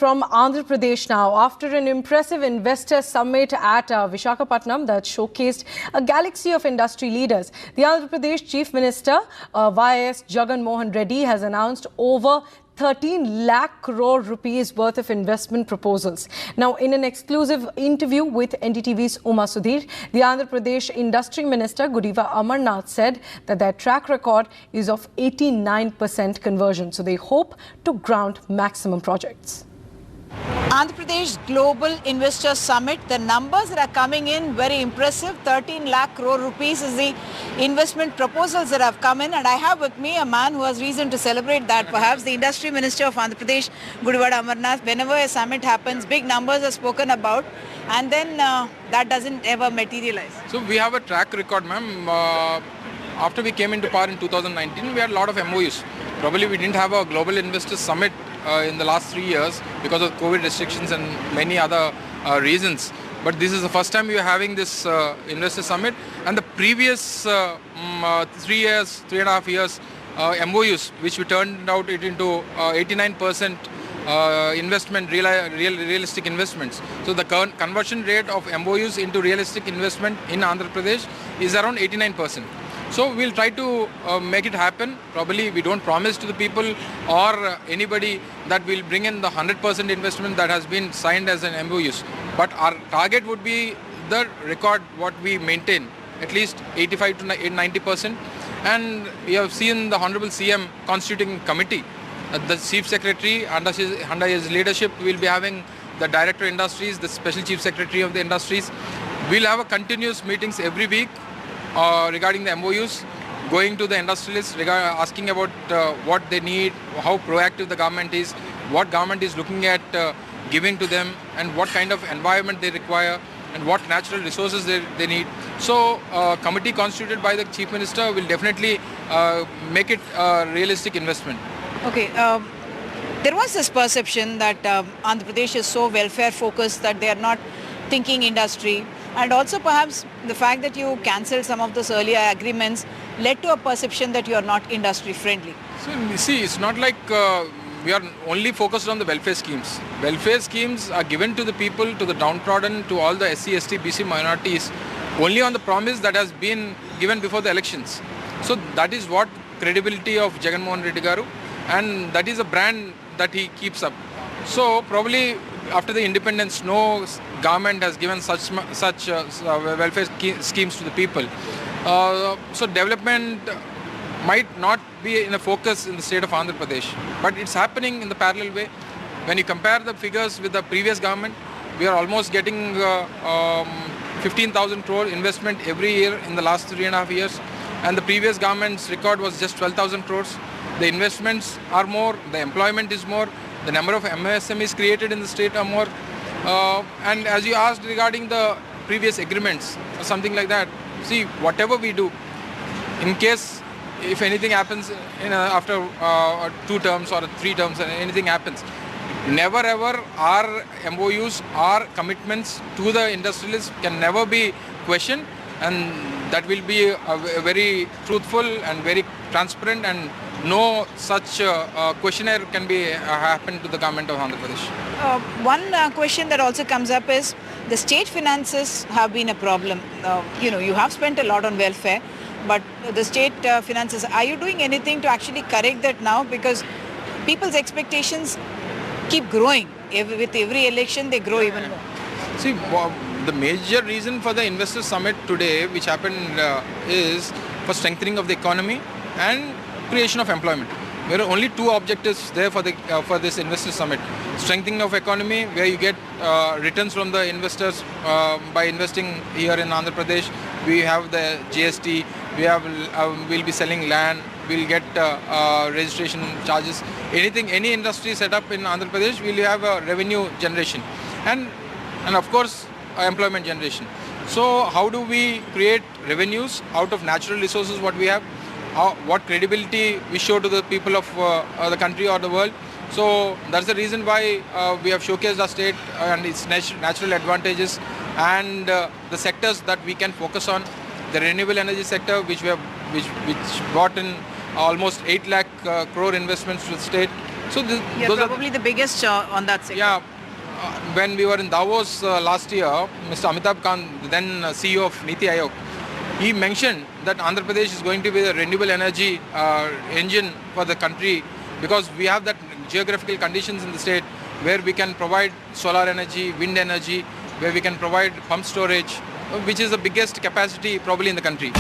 From Andhra Pradesh now, after an impressive investor summit at Visakhapatnam that showcased a galaxy of industry leaders, the Andhra Pradesh Chief Minister Y.S. Jagan Mohan Reddy has announced over 13 lakh crore rupees worth of investment proposals. Now, in an exclusive interview with Ndtv's Uma Sudhir, the Andhra Pradesh Industry Minister Gudivada Amarnath said that their track record is of 89% conversion. So they hope to ground maximum projects. Andhra Pradesh Global Investor Summit, the numbers that are coming in very impressive. 13 lakh crore rupees is the investment proposals that have come in, and I have with me a man who has reason to celebrate that, perhaps the Industry Minister of Andhra Pradesh, Gudivada Amarnath. Whenever a summit happens, big numbers are spoken about, and then that doesn't ever materialize. So we have a track record, ma'am. After we came into power in 2019, we had a lot of MOUs. Probably we didn't have a Global Investor Summit in the last 3 years because of COVID restrictions and many other reasons. But this is the first time we are having this Investor Summit, and the previous 3.5 years MOUs, which we turned out it into 89% investment, realistic investments. So the current conversion rate of MOUs into realistic investment in Andhra Pradesh is around 89%. So we'll try to make it happen. Probably we don't promise to the people or anybody that we'll bring in the 100% investment that has been signed as an MOUs. But our target would be the record what we maintain, at least 85 to 90%. And we have seen the Honorable CM constituting committee. The Chief Secretary, under his leadership, will be having the Director of Industries, the Special Chief Secretary of the Industries. We'll have a continuous meetings every week regarding the MOUs, going to the industrialists, asking about what they need, how proactive the government is, what government is looking at giving to them, and what kind of environment they require, and what natural resources they need. So committee constituted by the Chief Minister will definitely make it a realistic investment. Okay. There was this perception that Andhra Pradesh is so welfare focused that they are not thinking industry, and also perhaps the fact that you cancelled some of those earlier agreements led to a perception that you are not industry friendly. So you see, it's not like we are only focused on the welfare schemes. Welfare schemes are given to the people, to the downtrodden, to all the SC, ST, BC minorities, only on the promise that has been given before the elections. So that is what credibility of Jagan Mohan Reddy Garu, and that is a brand that he keeps up. So probably after the independence, no government has given such welfare schemes to the people. So development might not be in a focus in the state of Andhra Pradesh, but it's happening in the parallel way. When you compare the figures with the previous government, we are almost getting 15,000 crore investment every year in the last 3.5 years, and the previous government's record was just 12,000 crores. The investments are more, the employment is more, the number of MSMEs created in the state are more. And as you asked regarding the previous agreements or something like that, see, whatever we do, in case if anything happens after 2 terms or 3 terms and anything happens, never ever our MOUs, our commitments to the industrialists can never be questioned, and that will be a very truthful and very transparent, and no such questionnaire can be happen to the government of Andhra Pradesh. One question that also comes up is the state finances have been a problem. You have spent a lot on welfare, but the state finances, are you doing anything to actually correct that now? Because people's expectations keep growing. With every election, they grow even more. See, the major reason for the Investor Summit today, which happened, is for strengthening of the economy and creation of employment. There are only 2 objectives there for this Investor Summit. Strengthening of economy, where you get returns from the investors by investing here in Andhra Pradesh. We have the GST, we'll be selling land, we'll get registration charges. Any industry set up in Andhra Pradesh, we'll have a revenue generation. And of course, employment generation. So how do we create revenues out of natural resources what we have? What credibility we show to the people of the country or the world. So that's the reason why we have showcased our state and its natural advantages, and the sectors that we can focus on. The renewable energy sector, which brought in almost 8 lakh crore investments to the state. So You're those probably the biggest on that sector. yeah. When we were in Davos last year, Mr. Amitabh Kant, then CEO of Niti Aayog, he mentioned that Andhra Pradesh is going to be the renewable energy engine for the country because we have that geographical conditions in the state where we can provide solar energy, wind energy, where we can provide pump storage, which is the biggest capacity probably in the country.